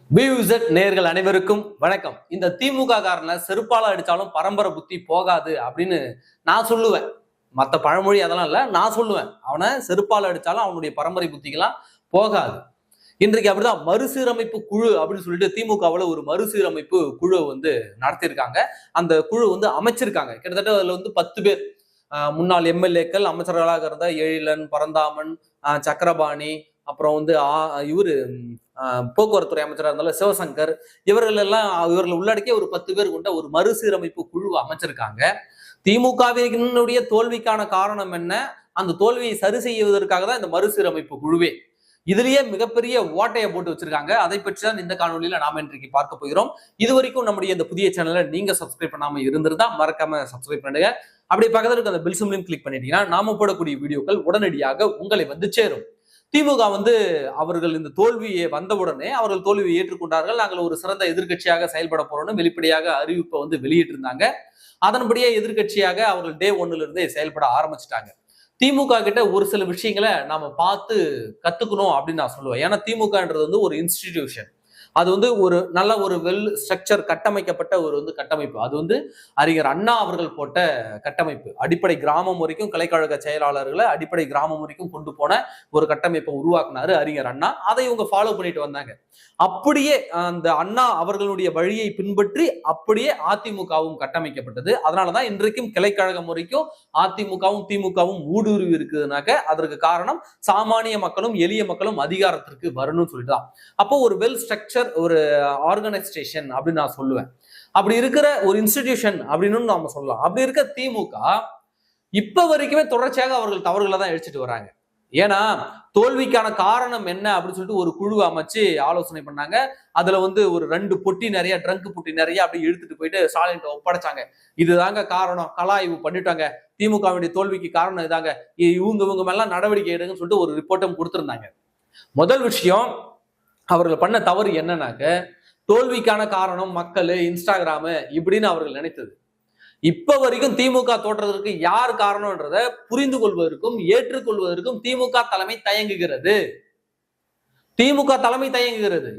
பியூசெட் நேர்கள் அனைவருக்கும் வணக்கம். இந்த திமுக காரனை செருப்பால அடிச்சாலும் பரம்பரை புத்தி போகாது அப்படின்னு நான் சொல்லுவேன். மற்ற பழமொழி அதெல்லாம் இல்ல, நான் சொல்லுவேன். அவனை செருப்பால அடிச்சாலும் அவனுடைய பரம்பரை புத்திக்கெல்லாம் போகாது. இன்றைக்கு அப்படிதான் மறுசீரமைப்பு குழு அப்படின்னு சொல்லிட்டு திமுகவில் ஒரு மறுசீரமைப்பு குழு நடத்தியிருக்காங்க. அந்த குழு அமைச்சிருக்காங்க. கிட்டத்தட்ட அதுல 10 பேர் முன்னாள் எம்எல்ஏக்கள், அமைச்சர்களாக இருந்த எழிலன், பரந்தாமன், சக்கரபாணி, அப்புறம் இவரு போக்குவரத்துறை அமைச்சராக இருந்தாலும் சிவசங்கர், இவர்கள் உள்ளடக்கிய ஒரு 10 பேர் கொண்ட ஒரு மறுசீரமைப்பு குழு அமைச்சிருக்காங்க. திமுகவினுடைய தோல்விக்கான காரணம் என்ன, அந்த தோல்வியை சரி செய்வதற்காக தான் இந்த மறுசீரமைப்பு குழுவே. இதுலயே மிகப்பெரிய ஓட்டையை போட்டு வச்சிருக்காங்க. அதை பற்றி தான் இந்த காணொலியில நாம இன்றைக்கு பார்க்க போகிறோம். இது வரைக்கும் நம்முடைய இந்த புதிய சேனலை நீங்க சப்ஸ்கிரைப் பண்ணாம இருந்திருந்தா மறக்காம சப்ஸ்கிரைப் பண்ணுங்க. அப்படி பக்கத்துல இருக்க அந்த பெல் சிம்பலையும் கிளிக் பண்ணிட்டீங்கன்னா நாம போடக்கூடிய வீடியோக்கள் உடனடியாக உங்களை சேரும். திமுக அவர்கள் இந்த தோல்வியை வந்தவுடனே அவர்கள் தோல்வியை ஏற்றுக்கொண்டார்கள். நாங்கள் ஒரு சிறந்த எதிர்கட்சியாக செயல்பட போறோம்னு வெளிப்படையாக அறிவிப்பை வெளியிட்டிருந்தாங்க. அதன்படியே எதிர்கட்சியாக அவர்கள் டே 1ல இருந்தே செயல்பட ஆரம்பிச்சிட்டாங்க. திமுக கிட்ட ஒரு சில விஷயங்களை நாம பார்த்து கத்துக்கணும் அப்படின்னு நான் சொல்லுவேன். ஏன்னா திமுகன்றது ஒரு இன்ஸ்டிடியூஷன். அது ஒரு நல்ல ஒரு வெல் ஸ்ட்ரக்சர் கட்டமைக்கப்பட்ட ஒரு கட்டமைப்பு. அது அறிஞர் அண்ணா அவர்கள் போட்ட கட்டமைப்பு. அடிப்படை கிராமம் வரைக்கும் கலைக்கழக செயலாளர்களை அடிப்படை கிராமம் வரைக்கும் கொண்டு போன ஒரு கட்டமைப்பை உருவாக்குனாரு அறிஞர் அண்ணா. அதை இவங்க ஃபாலோ பண்ணிட்டு வந்தாங்க. அப்படியே அந்த அண்ணா அவர்களுடைய வழியை பின்பற்றி அப்படியே அதிமுகவும் கட்டமைக்கப்பட்டது. அதனாலதான் இன்றைக்கும் கிளைக்கழகம் வரைக்கும் அதிமுகவும் திமுகவும் ஊடுருவி இருக்குதுனாக்க அதற்கு காரணம் சாமானிய மக்களும் எளிய மக்களும் அதிகாரத்திற்கு வரணும்னு சொல்லிட்டுதான். அப்போ ஒரு வெல் ஸ்ட்ரக்சர், ஒரு ஆர்கனைசேஷன் அப்படின்னு நான் சொல்லுவேன். அப்படி இருக்கிற ஒரு இன்ஸ்டிடியூஷன் அப்படின்னு நாம சொல்லலாம். அப்படி இருக்க திமுக இப்ப வரைக்குமே தொடர்ச்சியாக அவர்கள் தவறுகளை தான் இழைச்சிட்டு வராங்க. ஏன்னா தோல்விக்கான காரணம் என்ன அப்படின்னு சொல்லிட்டு ஒரு குழு அமைச்சு ஆலோசனை பண்ணாங்க. அதுல ஒரு 2 பொட்டி நிறைய, ட்ரங்க் பொட்டி நிறைய அப்படி இழுத்துட்டு போயிட்டு ஸ்டாலின் ஒப்படைச்சாங்க. இதுதாங்க காரணம், கலாய்வு பண்ணிட்டாங்க, திமுகவுடைய தோல்விக்கு காரணம் இதாங்க, இவங்க மேல நடவடிக்கை எடுங்கன்னு சொல்லிட்டு ஒரு ரிப்போர்ட்டும் கொடுத்திருந்தாங்க. முதல் விஷயம், அவர்கள் பண்ண தவறு என்னன்னாக்க தோல்விக்கான காரணம் மக்கள், இன்ஸ்டாகிராமு இப்படின்னு அவர்கள் நினைத்தது. இப்ப வரைக்கும் திமுக தோற்றதற்கு யார் காரணம்ன்றத புரிந்து கொள்வதற்கும் ஏற்றுக்கொள்வதற்கும் திமுக தலைமை தயங்குகிறது.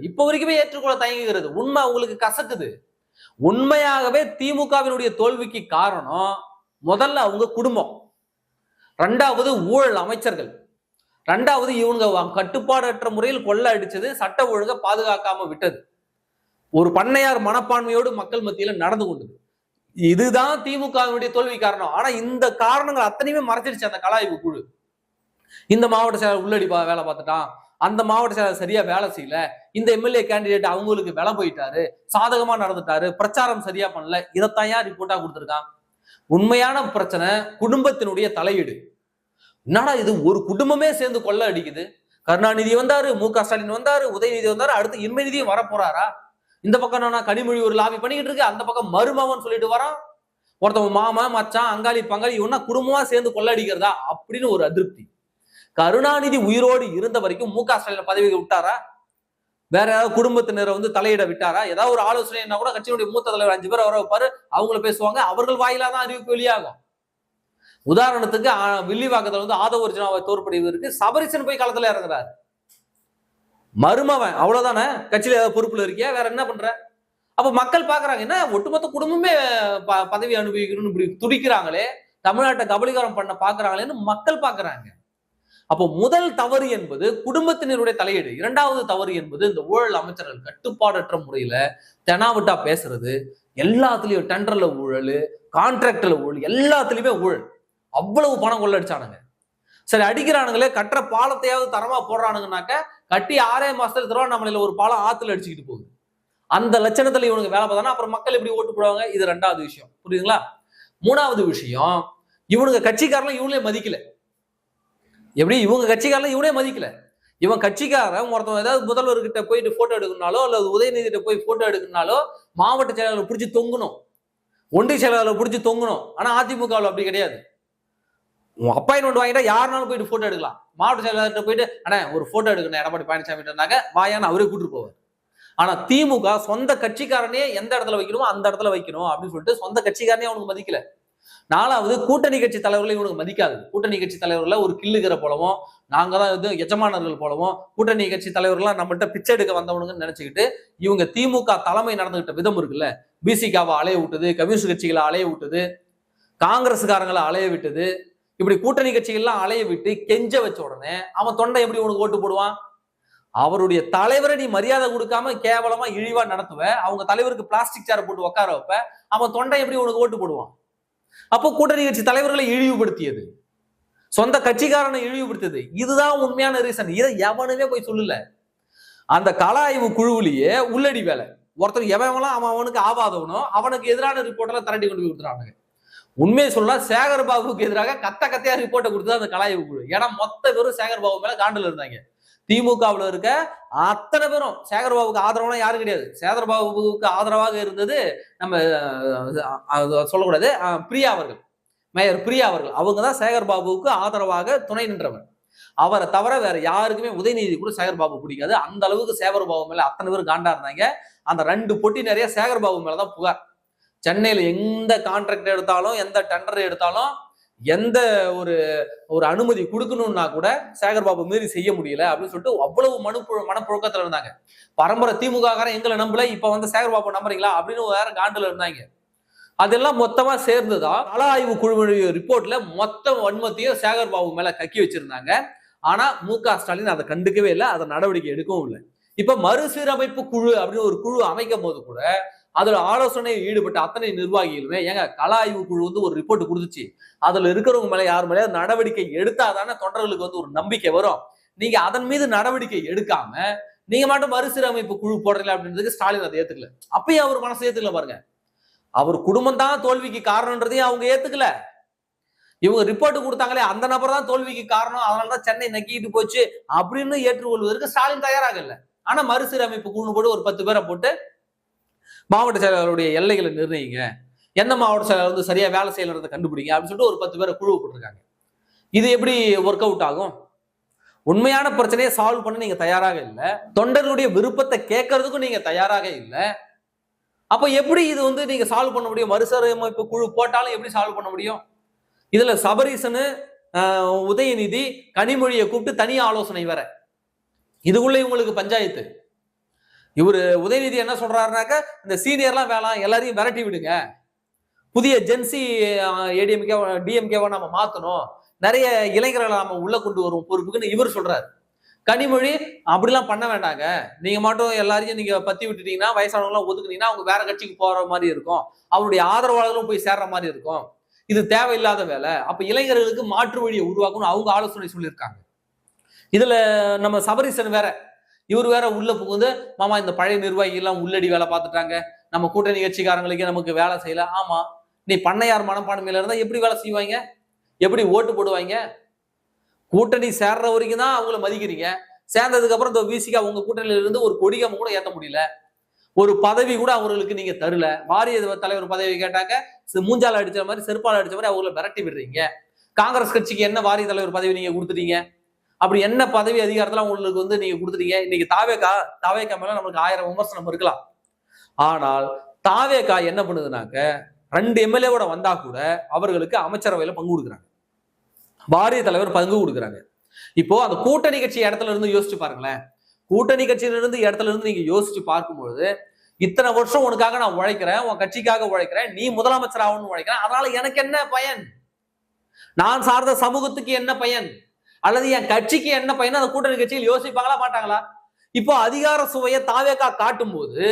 இப்ப வரைக்குமே ஏற்றுக்கொள்ள தயங்குகிறது. உண்மை உங்களுக்கு கசக்குது. உண்மையாகவே திமுகவினுடைய தோல்விக்கு காரணம் முதல்ல அவங்க குடும்பம், 2வது ஊழல் அமைச்சர்கள், 2வது இவங்க கட்டுப்பாடற்ற முறையில் கொள்ள அடிச்சது, சட்ட ஒழுங்கை பாதுகாக்காம விட்டது, ஒரு பண்ணையார் மனப்பான்மையோடு மக்கள் மத்தியில நடந்து கொண்டது. இதுதான் திமுகவினுடைய தோல்வி காரணம். ஆனா இந்த காரணங்கள் அத்தனையுமே மறைச்சிருச்சு அந்த கலாய்வு குழு. இந்த மாவட்ட செயலர் உள்ளடி வேலை பார்த்துட்டான், அந்த மாவட்ட செயலர் சரியா வேலை செய்யல, இந்த எம்எல்ஏ கேண்டிடேட் அவங்களுக்கு வேலை போயிட்டாரு, சாதகமா நடந்துட்டாரு, பிரச்சாரம் சரியா பண்ணல, இதைத்தான் யார் ரிப்போர்ட்டா கொடுத்திருக்கான். உண்மையான பிரச்சனை குடும்பத்தினுடைய தலையீடு. என்னடா இது, ஒரு குடும்பமே சேர்ந்து கொள்ள அடிக்குது. கருணாநிதி வந்தாரு, மு.க. ஸ்டாலின் வந்தாரு, உதயநிதி வந்தாரு, அடுத்து இன்மைநிதியும் வரப்போறாரா? இந்த பக்கம் கனிமொழி ஒரு லாபி பண்ணிக்கிட்டு இருக்கு, அந்த பக்கம் மருமவன் சொல்லிட்டு வரான், ஒருத்தவங்க மாமா மச்சான் அங்காளி பங்காளி இவனா குடும்பமா சேர்ந்து கொள்ளடிக்கிறதா அப்படின்னு ஒரு அதிருப்தி. கருணாநிதி உயிரோடு இருந்த வரைக்கும் மு.க. ஸ்டாலின் பதவி விட்டாரா? வேற ஏதாவது குடும்பத்தினரை தலையிட விட்டாரா? ஏதாவது ஒரு ஆலோசனை என்ன கூட கட்சியினுடைய மூத்த தலைவர் 5 பேர் வர வைப்பாரு, அவங்கள பேசுவாங்க, அவர்கள் வாயிலா தான் அறிவிப்பு வெளியாகும். உதாரணத்துக்கு வில்லிவாக்கத்துல ஆதவ அர்ஜுனாவை தோற்கடிப்பதற்கு சபரிசன் போய் களத்துல இறங்குறாரு. மருமவன் அவ்வளவுதானே, கட்சியில ஏதாவது பொறுப்புல இருக்கியா, வேற என்ன பண்ற? அப்ப மக்கள் பாக்குறாங்க, என்ன ஒட்டுமொத்த குடும்பமே பதவி அனுபவிக்கணும்னு இப்படி துடிக்கிறாங்களே, தமிழ்நாட்டை கபலீகரம் பண்ண பாக்குறாங்களேன்னு மக்கள் பாக்குறாங்க. அப்போ முதல் தவறு என்பது குடும்பத்தினருடைய தலையீடு. 2வது தவறு என்பது இந்த ஊழல் அமைச்சர்கள் கட்டுப்பாடற்ற முறையில தெனாவிட்டா பேசுறது, எல்லாத்துலயும் டெண்டர்ல ஊழல், கான்ட்ராக்டர்ல ஊழல், எல்லாத்துலயுமே ஊழல். அவ்வளவு பணம் கொள்ளடிச்சானுங்க. சரி, அடிக்கிறானுங்களே, கட்டுற பாலத்தையாவது தரமா போடுறானுங்கனாக்க கட்டி 6 மாசத்துல திருவண்ணாமலையில ஒரு பாலம் ஆத்துல அடிச்சுக்கிட்டு போகுது. அந்த லட்சணத்துல இவனுக்கு வேலை பார்த்தானா அப்புறம் மக்கள் எப்படி ஓட்டு போடுவாங்க? இது 2வது விஷயம். புரியுதுங்களா? 3வது விஷயம், இவனுங்க கட்சிக்காரலாம் இவங்களே மதிக்கல. எப்படி இவங்க கட்சிக்காரலாம் இவனே மதிக்கல. இவன் கட்சிக்காரன் ஒருத்தவங்க ஏதாவது முதல்வர்கிட்ட போயிட்டு போட்டோ எடுக்கணும்னாலோ அல்லது உதயநிதி கிட்ட போய் போட்டோ எடுக்கணும்னாலோ மாவட்ட செயலாளர் பிடிச்சி தொங்கணும், ஒன்றிய செயலாளர் பிடிச்சி தொங்கணும். ஆனா அதிமுகவில் அப்படி கிடையாது. அப்பாயின்மெண்ட் வாங்கிட்டா யாருனாலும் போயிட்டு போட்டோ எடுக்கலாம். மாவட்ட செயலாளர்கிட்ட போயிட்டு அண்ணா ஒரு போட்டோ எடுக்கணும் எடப்பாடி பழனிசாமி வாயான்னு அவரே கூட்டிட்டு போவார். ஆனா திமுக சொந்த கட்சிக்காரனே எந்த இடத்துல வைக்கணுமோ அந்த இடத்துல வைக்கணும் அப்படின்னு சொல்லிட்டு சொந்த கட்சிக்காரனே அவனுக்கு மதிக்கல. நாலாவது, கூட்டணி கட்சி தலைவர்களை இவனுக்கு மதிக்காது. கூட்டணி கட்சி தலைவர்களை ஒரு கில்லுகிற போலவும், நாங்க தான் இது எஜமானர்கள் போலவும், கூட்டணி கட்சி தலைவர்கள்லாம் நம்மகிட்ட பிச்சை எடுக்க வந்தவனுங்கன்னு நினைச்சுக்கிட்டு இவங்க திமுக தலைமை நடந்துகிட்ட விதம் இருக்குல்ல, பிசிகாவை அலைய விட்டது, கம்யூனிஸ்ட் கட்சிகளை அலைய விட்டது, காங்கிரஸ்காரங்களை அலைய விட்டது, இப்படி கூட்டணி கட்சிகள்லாம் அலைய விட்டு கெஞ்ச வச்ச உடனே அவன் தொண்டை எப்படி உனக்கு ஓட்டு போடுவான்? அவருடைய தலைவரை நீ மரியாதை கொடுக்காம கேவலமா இழிவா நடத்துவ, அவங்க தலைவருக்கு பிளாஸ்டிக் சேரை போட்டு உட்கார வைப்ப, அவன் தொண்டை எப்படி உனக்கு ஓட்டு போடுவான்? அப்போ கூட்டணி கட்சி தலைவர்களை இழிவுபடுத்தியது, சொந்த கட்சிக்காரனை இழிவுபடுத்தியது, இதுதான் உண்மையான ரீசன். இதை எவனுமே போய் சொல்லல. அந்த கள ஆய்வு குழுவிலேயே உள்ளடி வேலை, ஒருத்தர் எவன்லாம் அவனுக்கு ஆவாதவனோ அவனுக்கு எதிரான ரிப்போர்ட்டெல்லாம் திரட்டி கொண்டு போய் கொடுத்துறாங்க. உண்மையை சொல்லலாம், சேகர் பாபுக்கு எதிராக கத்தையா ரிப்போர்ட்டை கொடுத்தது அந்த கள ஆய்வு குழு. ஏன்னா மொத்த பேரும் சேகர் பாபு மேல காண்டில் இருந்தாங்க. திமுகவில் இருக்க அத்தனை பேரும் சேகர்பாபுக்கு ஆதரவான யாரும் கிடையாது. சேகர்பாபுக்கு ஆதரவாக இருந்தது நம்ம சொல்லக்கூடாது, பிரியா அவர்கள், மேயர் பிரியா அவர்கள். அவங்க தான் சேகர்பாபுவுக்கு ஆதரவாக துணை நின்றவர். அவரை தவிர வேற யாருக்குமே உதயநிதி கூட சேகர்பாபு பிடிக்காது. அந்த அளவுக்கு சேகர்பாபு மேல அத்தனை பேர் காண்டா இருந்தாங்க. அந்த 2 பொட்டி நிறைய சேகர்பாபு மேலதான் புகார். சென்னையில எந்த கான்ட்ராக்ட் எடுத்தாலும், எந்த டெண்டர் எடுத்தாலும், எந்த ஒரு அனுமதி கொடுக்கணும்னா கூட சேகர்பாபு மீறி செய்ய முடியல அப்படின்னு சொல்லிட்டு அவ்வளவு மனப்புழக்கத்துல இருந்தாங்க. பரம்பரை திமுக எங்களை நம்பல, இப்ப வந்து சேகர்பாபு நம்புறீங்களா அப்படின்னு வேற காண்டுல இருந்தாங்க. அதெல்லாம் மொத்தமா சேர்ந்துதான் கள ஆய்வு குழு ரிப்போர்ட்ல மொத்த வன்மத்தையும் சேகர்பாபு மேல கக்கி வச்சிருந்தாங்க. ஆனா மு.க. ஸ்டாலின் அதை கண்டுக்கவே இல்லை, அதை நடவடிக்கை எடுக்கவும் இல்லை. இப்ப மறுசீரமைப்பு குழு அப்படின்னு ஒரு குழு அமைக்கும் போது கூட அதுல ஆலோசனையில் ஈடுபட்ட அத்தனை நிர்வாகிகளுமே, ஏங்க கள ஆய்வு குழு வந்து ஒரு ரிப்போர்ட் கொடுத்துச்சு, அதுல இருக்கிறவங்க மேல யார் மேல நடவடிக்கை எடுத்தாதானே தொண்டர்களுக்கு வந்து ஒரு நம்பிக்கை வரும். நீங்க அதன் மீது நடவடிக்கை எடுக்காம நீங்க மட்டும் மறுசீரமைப்பு குழு போடுறீங்க அப்படின்றதுக்கு ஸ்டாலின் அதை ஏத்துக்கல. அப்பயும் அவர் மனசு ஏத்துக்கல பாருங்க. அவர் குடும்பம் தான் தோல்விக்கு காரணம்ன்றதையும் அவங்க ஏத்துக்கல. இவங்க ரிப்போர்ட் கொடுத்தாங்களே அந்த நபர் தான் தோல்விக்கு காரணம், அதனாலதான் சென்னை நக்கிட்டு போச்சு அப்படின்னு ஏற்றுக்கொள்வதற்கு ஸ்டாலின் தயாராக இல்லை. ஆனா மறுசீரமைப்பு குழு போட்டு ஒரு 10 பேரை போட்டு மாவட்ட செயலாளருடைய எல்லைகளை நிர்ணயிங்க, எந்த மாவட்ட செயலாளர் வந்து சரியா வேலை செய்யறதை கண்டுபிடிங்க அப்படின்னு சொல்லிட்டு ஒரு 10 பேரை குழு போட்டிருக்காங்க. இது எப்படி ஒர்க் அவுட் ஆகும்? உண்மையான பிரச்சனையை சால்வ் பண்ண நீங்க தயாராக இல்லை, தொண்டர்களுடைய விருப்பத்தை கேட்கறதுக்கும் நீங்க தயாராக இல்லை. அப்ப எப்படி இது வந்து நீங்க சால்வ் பண்ண முடியும்? மறுசீரமைப்பு குழு போட்டாலும் எப்படி சால்வ் பண்ண முடியும்? இதுல சபரீசனு, உதயநிதி, கனிமொழியை கூப்பிட்டு தனி ஆலோசனை வேற. இதுக்குள்ள இவங்களுக்கு பஞ்சாயத்து. இவரு உதயநிதி என்ன சொல்றாருனாக்க, இந்த சீனியர்லாம் வேணாம், எல்லாரையும் விரட்டி விடுங்க, புதிய ஜென்சி ஏடிஎம்கே டிஎம்கேவா நம்ம மாத்தணும், நிறைய இளைஞர்களை நம்ம உள்ள கொண்டு வரும் பொறுப்புக்குன்னு இவர் சொல்றாரு. கனிமொழி அப்படிலாம் பண்ண வேண்டாங்க, நீங்க மட்டும் எல்லாரையும் நீங்க பத்தி விட்டுட்டீங்கன்னா, வயசானவங்களாம் ஒதுக்குனீங்கன்னா அவங்க வேற கட்சிக்கு போற மாதிரி இருக்கும், அவருடைய ஆதரவாளர்களும் போய் சேர்ற மாதிரி இருக்கும், இது தேவையில்லாத வேலை. அப்ப இளைஞர்களுக்கு மாற்று வழியை உருவாக்கணும் அவங்க ஆலோசனை சொல்லியிருக்காங்க. இதுல நம்ம சபரீசன் வேற, இவர் வேற உள்ள புகுந்து, மாமா இந்த பழைய நிர்வாகிகள் எல்லாம் உள்ளடி வேலை பார்த்துட்டாங்க, நம்ம கூட்டணி கட்சிக்காரங்களுக்கு நமக்கு வேலை செய்யல. ஆமா, நீ பண்ணையார் மனப்பான்மையில இருந்தா எப்படி வேலை செய்வாங்க, எப்படி ஓட்டு போடுவாங்க? கூட்டணி சேர்ற வரைக்கும் தான் அவங்கள மதிக்கிறீங்க, சேர்ந்ததுக்கு அப்புறம் இந்த விசிகா உங்க கூட்டணியில இருந்து ஒரு கொடிகம் கூட ஏத்த முடியல, ஒரு பதவி கூட அவங்களுக்கு நீங்க தரல. வாரிய தலைவர் பதவி கேட்டாங்க, மூஞ்சால அடிச்ச மாதிரி செருப்பால அடிச்ச மாதிரி அவங்கள விரட்டி விடுறீங்க. காங்கிரஸ் கட்சிக்கு என்ன வாரிய தலைவர் பதவி நீங்க கொடுத்துட்டீங்க? அப்படி என்ன பதவி அதிகாரத்துல உங்களுக்கு வந்து நீங்க கொடுத்துட்டீங்க? இன்னைக்கு தாவேகா மேல நம்மளுக்கு 1000 விமர்சனம் இருக்கலாம். ஆனால் தாவேகா என்ன பண்ணுதுனாக்க, 2 எம்எல்ஏவோட வந்தா கூட அவர்களுக்கு அமைச்சரவையில பங்கு கொடுக்குறாங்க, வாரிய தலைவர் பங்கு கொடுக்குறாங்க. இப்போ அந்த கூட்டணி கட்சி இடத்துல இருந்து யோசிச்சு பாருங்களேன். கூட்டணி கட்சியில இருந்து இடத்துல இருந்து நீங்க யோசிச்சு பார்க்கும்பொழுது, இத்தனை வருஷம் உனக்காக நான் உழைக்கிறேன், உன் கட்சிக்காக உழைக்கிறேன், நீ முதலமைச்சர் ஆகணும்னு உழைக்கிறேன், அதனால எனக்கு என்ன பயன்? நான் சார்ந்த சமூகத்துக்கு என்ன பயன்? அல்லது என் கட்சிக்கு என்ன பயன்? அந்த கூட்டணி கட்சியில் யோசிப்பாங்களா மாட்டாங்களா? இப்போ அதிகார சுவையை தாவேகா காட்டும் போது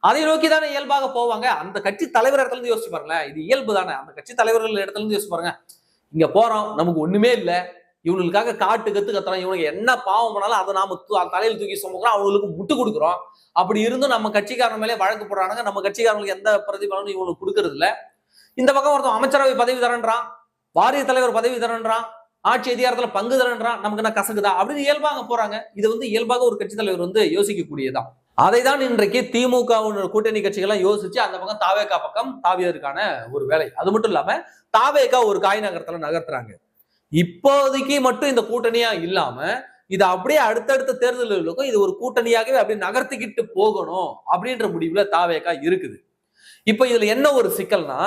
அதை நோக்கி தானே இயல்பாக போவாங்க. அந்த கட்சி தலைவர் இடத்துல இருந்து யோசிச்சு பாருங்களேன், இது இயல்பு தானே. அந்த கட்சி தலைவர்கள் இடத்துல இருந்து யோசிச்சு பாருங்க, இங்க போறோம், நமக்கு ஒண்ணுமே இல்லை, இவங்களுக்காக காட்டு கத்துறோம், இவனுக்கு என்ன பாவம் பண்ணாலும் அதை நாம தலையில் தூக்கி சுமக்கிறோம், அவங்களுக்கு முட்டு கொடுக்குறோம். அப்படி இருந்தும் நம்ம கட்சிக்காரன் மேலே வழக்கு போடுறாங்க, நம்ம கட்சிக்காரங்களுக்கு எந்த பிரதிபலனும் இவங்களுக்கு கொடுக்கறது இல்லை. இந்த பக்கம் ஒருத்தன் அமைச்சரவை பதவி தரன்றான், வாரிய தலைவர் பதவி தரன்றான், ஆட்சி அதிகாரத்துல பங்கு தரன்றான், நமக்கு என்ன கசக்குதா அப்படின்னு இயல்பாக போறாங்க. இது வந்து இயல்பாக ஒரு கட்சி தலைவர் வந்து யோசிக்கக்கூடியதான். அதை தான் இன்றைக்கு திமுக கூட்டணி கட்சிகள்லாம் யோசிச்சு அந்த பக்கம் தாவேகா பக்கம் தாவியதற்கான ஒரு வேலை. அது மட்டும் இல்லாம தாவேகா ஒரு காய் நகரத்துல நகர்த்துறாங்க. இப்போதைக்கு மட்டும் இந்த கூட்டணியா இல்லாம இது அப்படியே அடுத்தடுத்த தேர்தல்களுக்கும் இது ஒரு கூட்டணியாகவே அப்படி நகர்த்திக்கிட்டு போகணும் அப்படின்ற முடிவுல தாவேகா இருக்குது. இப்ப இதுல என்ன ஒரு சிக்கல்னா,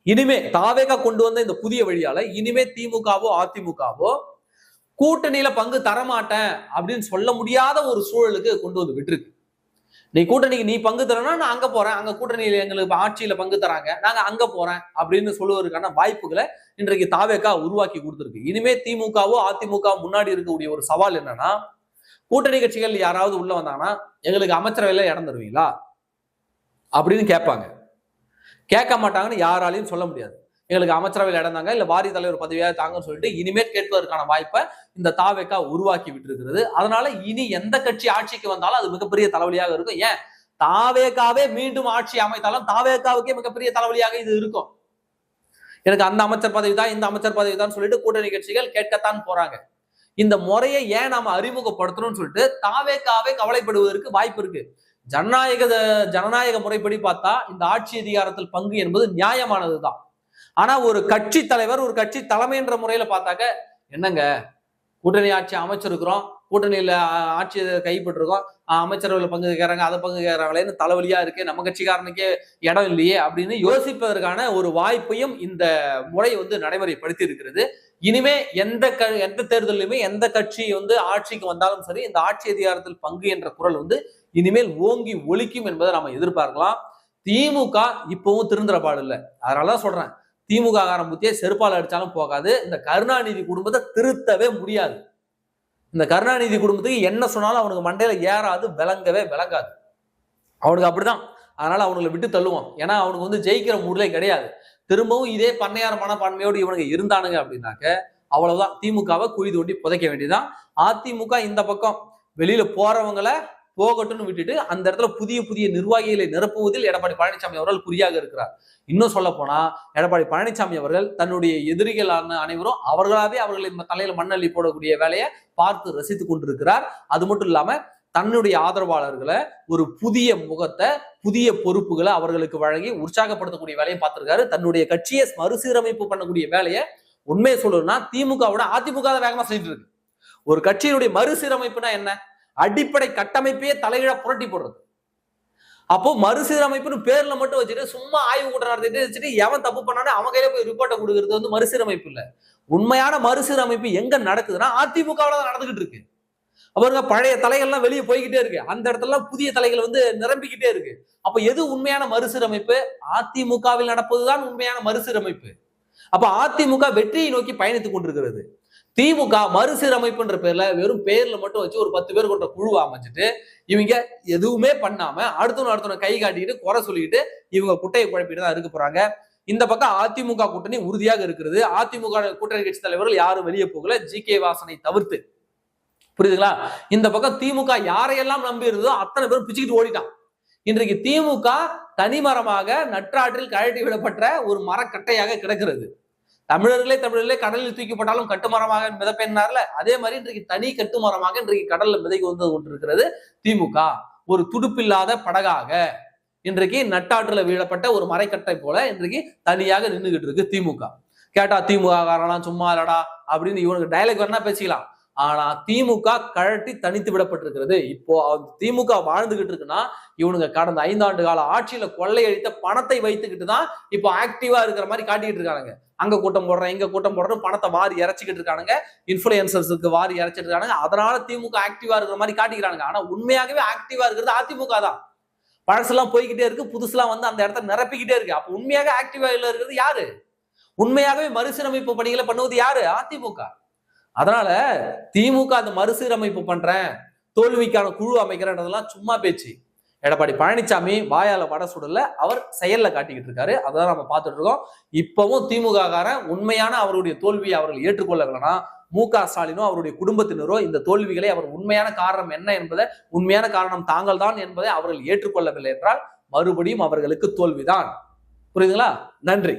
இனிமே தாவேகா கொண்டு வந்த இந்த புதிய வழியால இனிமே திமுகவோ அதிமுகவோ கூட்டணியில பங்கு தரமாட்டேன் அப்படின்னு சொல்ல முடியாத ஒரு சூழலுக்கு கொண்டு வந்து விட்டுருக்கு. நீ கூட்டணிக்கு நீ பங்கு தரனா நான் அங்க போறேன், அங்க கூட்டணியில எங்களுக்கு ஆட்சியில பங்கு தராங்க, நாங்க அங்க போறேன் அப்படின்னு சொல்லுவதற்கான வாய்ப்புகளை இன்றைக்கு தாவேகா உருவாக்கி கொடுத்துருக்கு. இனிமே திமுகவோ அதிமுக முன்னாடி இருக்கக்கூடிய ஒரு சவால் என்னன்னா, கூட்டணி கட்சிகள் யாராவது உள்ள வந்தாங்கன்னா எங்களுக்கு அமைச்சரவையில இடம் தருவீங்களா அப்படின்னு கேட்பாங்க. கேட்க மாட்டாங்கன்னு யாராலையும் சொல்ல முடியாது. எங்களுக்கு அமைச்சரவையில் இடம் தாங்க, இல்ல வாரிய தலைவர் பதவியாக தாங்கன்னு சொல்லிட்டு இனிமேல் கேட்பதற்கான வாய்ப்பை இந்த தாவேகா உருவாக்கி விட்டு. அதனால இனி எந்த கட்சி ஆட்சிக்கு வந்தாலும் அது மிகப்பெரிய தலைவலியாக இருக்கும். ஏன் தாவேகாவே மீண்டும் ஆட்சி அமைத்தாலும் தாவேகாவுக்கே மிகப்பெரிய தலைவலியாக இது இருக்கும். எனக்கு அந்த அமைச்சர் பதவி தான், இந்த அமைச்சர் பதவி தான் சொல்லிட்டு கூட்டணி கட்சிகள் கேட்கத்தான் போறாங்க. இந்த முறையை ஏன் நாம அறிமுகப்படுத்தணும்னு சொல்லிட்டு தாவேகாவே கவலைப்படுவதற்கு வாய்ப்பு இருக்கு. ஜனநாயக முறைப்படி பார்த்தா இந்த ஆட்சி அதிகாரத்தில் பங்கு என்பது நியாயமானதுதான். ஆனா ஒரு கட்சி தலைவர், ஒரு கட்சி தலைமைன்ற முறையில பார்த்தாக்க, என்னங்க கூட்டணி ஆட்சி அமைச்சிருக்கிறோம், கூட்டணியில ஆட்சி கைப்பற்றிருக்கோம், அமைச்சரவையில் பங்கு கேட்கறாங்க, அதை பங்கு கேட்கறாங்களேன்னு தலைவலியா இருக்கு, நம்ம கட்சிக்காரனுக்கே இடம் இல்லையே அப்படின்னு யோசிப்பதற்கான ஒரு வாய்ப்பையும் இந்த முறை நடைமுறைப்படுத்தி இருக்கிறது. இனிமே எந்த தேர்தலுமே எந்த கட்சி ஆட்சிக்கு வந்தாலும் சரி, இந்த ஆட்சி அதிகாரத்தில் பங்கு என்ற குரல் இனிமேல் ஓங்கி ஒலிக்கும் என்பதை நாம எதிர்பார்க்கலாம். திமுக இப்பவும் திருந்துற பாடு இல்லை. அதனாலதான் சொல்றேன், திமுக புத்தியை செருப்பால் அடிச்சாலும் போகாது. இந்த கருணாநிதி குடும்பத்தை திருத்தவே முடியாது. இந்த கருணாநிதி குடும்பத்துக்கு என்ன சொன்னாலும் அவனுக்கு மண்டையில ஏறாது, விளங்கவே விளங்காது. அவனுக்கு அப்படிதான். அதனால அவனுங்களை விட்டு தள்ளுவான். ஏன்னா அவனுக்கு ஜெயிக்கிற மூடலே கிடையாது. திரும்பவும் இதே பண்ணையார மனப்பான்மையோடு இவனுக்கு இருந்தானுங்க அப்படின்னாக்க அவ்வளவுதான், திமுகவை குழி தோண்டி புதைக்க வேண்டியதுதான். அதிமுக இந்த பக்கம் வெளியில போறவங்களை போகட்டும்னு விட்டுட்டு அந்த இடத்துல புதிய புதிய நிர்வாகிகளை நிரப்புவதில் எடப்பாடி பழனிசாமி அவர்கள் குறியாக இருக்கிறார். இன்னும் சொல்ல போனா எடப்பாடி பழனிசாமி அவர்கள் தன்னுடைய எதிரிகளான அனைவரும் அவர்களாவே அவர்களின் தலையில மண்ணள்ளி போடக்கூடிய வேலையை பார்த்து ரசித்துக் கொண்டிருக்கிறார். அது மட்டும் இல்லாம தன்னுடைய ஆதரவாளர்களை ஒரு புதிய முகத்தை, புதிய பொறுப்புகளை அவர்களுக்கு வழங்கி உற்சாகப்படுத்தக்கூடிய வேலையை பார்த்திருக்காரு. தன்னுடைய கட்சியை மறுசீரமைப்பு பண்ணக்கூடிய வேலையை உண்மையை சொல்லணும்னா திமுகவோட அதிமுக வேகமா செஞ்சுட்டு இருக்கு. ஒரு கட்சியினுடைய மறுசீரமைப்புனா என்ன? அடிப்படை கட்டமைப்பையே தலையிட புரட்டி போடுறது. அப்போ மறுசீரமைப்புன்னு பேர்ல மட்டும் வச்சுட்டு சும்மா ஆய்வு கூட்டம் நடத்திட்டு வச்சுட்டு எவன் தப்பு பண்ணானே அவன் கையில போய் ரிப்போர்ட்டை கொடுக்கறது மறுசீரமைப்பு இல்ல. உண்மையான மறுசீரமைப்பு எங்க நடக்குதுன்னா அதிமுகவில் தான் நடந்துகிட்டு இருக்கு. அவருங்க பழைய தலைகள்லாம் வெளியே போய்கிட்டே இருக்கு. அந்த இடத்துல புதிய தலைகள் நிரம்பிக்கிட்டே இருக்கு. அப்ப எது உண்மையான மறுசீரமைப்பு? அதிமுகவில் நடப்பதுதான் உண்மையான மறுசீரமைப்பு. அப்ப அதிமுக வெற்றியை நோக்கி பயணித்துக் கொண்டிருக்கிறது. திமுக மறுசீரமைப்புன்ற பேர்ல வெறும் பேர்ல மட்டும் வச்சு ஒரு 10 பேர் கொண்ட குழுவை அமைச்சிட்டு இவங்க எதுவுமே பண்ணாம அடுத்தவன கை காட்டிட்டு குறை சொல்லிட்டு இவங்க குட்டையை குழப்பிட்டு தான் இருக்க போறாங்க. இந்த பக்கம் அதிமுக கூட்டணி உறுதியாக இருக்கிறது. அதிமுக கூட்டணி கட்சி தலைவர்கள் யாரும் வெளியே போகல, ஜி.கே. வாசனை தவிர்த்து. புரியுதுங்களா? இந்த பக்கம் திமுக யாரையெல்லாம் நம்பி இருந்ததோ அத்தனை பேரும் பிச்சுக்கிட்டு ஓடிட்டான். இன்றைக்கு திமுக தனிமரமாக நற்றாற்றில் கழட்டி விடப்பட்ட ஒரு மரக்கட்டையாக கிடக்கிறது. தமிழர்களே கடலில் தூக்கப்பட்டாலும் கட்டுமரமாக மிதப்பெண்ணார்ல, அதே மாதிரி இன்றைக்கு தனி கட்டுமரமாக இன்றைக்கு கடல்ல மிதக்கி கொண்டிருக்கிறது திமுக. ஒரு துடுப்பில்லாத படகாக இன்றைக்கு நட்டாற்றுல வீழப்பட்ட ஒரு மரைக்கட்டை போல இன்றைக்கு தனியாக நின்றுகிட்டு இருக்கு திமுக. கேட்டா திமுக காரெல்லாம் சும்மா இல்லடா அப்படின்னு இவனுக்கு டைலாக் வேணா பேசிக்கலாம். ஆனா திமுக கழட்டி தனித்து விடப்பட்டிருக்கிறது. இப்போ திமுக வாழ்ந்துகிட்டு இருக்குன்னா இவனுங்க கடந்த 5 ஆண்டு கால ஆட்சியில கொள்ளையடித்த பணத்தை வைத்துக்கிட்டு தான் இப்போ ஆக்டிவா இருக்கிற மாதிரி காட்டிக்கிட்டு இருக்கானுங்க. அங்க கூட்டம் போடுறேன், இங்க கூட்டம் போடுறேன், பணத்தை வாரி இறைச்சிக்கிட்டு இருக்கானுங்க, இன்ஃபுளுசர்ஸுக்கு வாரி இறைச்சிட்டு இருக்கானுங்க. அதனால திமுக ஆக்டிவா இருக்கிற மாதிரி காட்டிக்கிறானுங்க. ஆனா உண்மையாகவே ஆக்டிவா இருக்கிறது அதிமுக தான். பழசுலாம் போய்கிட்டே இருக்கு, புதுசுலாம் அந்த இடத்த நிரப்பிக்கிட்டே இருக்கு. அப்ப உண்மையாக ஆக்டிவா இருக்கிறது யாரு? உண்மையாகவே மறுசீரமைப்பு பணிகளை பண்ணுவது யாரு? அதிமுக. அதனால திமுக அந்த மறுசீரமைப்பு பண்றேன், தோல்விக்கான குழு அமைக்கிறேன்றதெல்லாம் சும்மா பேச்சு. எடப்பாடி பழனிசாமி வாயால வட சுடல, அவர் செயல்ல காட்டிக்கிட்டு இருக்காரு. அதான் நம்ம பார்த்துட்டு இருக்கோம். இப்பவும் திமுக காரன் உண்மையான அவருடைய தோல்வியை அவர்கள் ஏற்றுக்கொள்ளவில்லைன்னா மு.க. ஸ்டாலினோ அவருடைய குடும்பத்தினரோ இந்த தோல்விகளை அவர் உண்மையான காரணம் என்ன என்பதை, உண்மையான காரணம் தாங்கள் தான் என்பதை அவர்கள் ஏற்றுக்கொள்ளவில்லை என்றால் மறுபடியும் அவர்களுக்கு தோல்விதான். புரியுதுங்களா? நன்றி.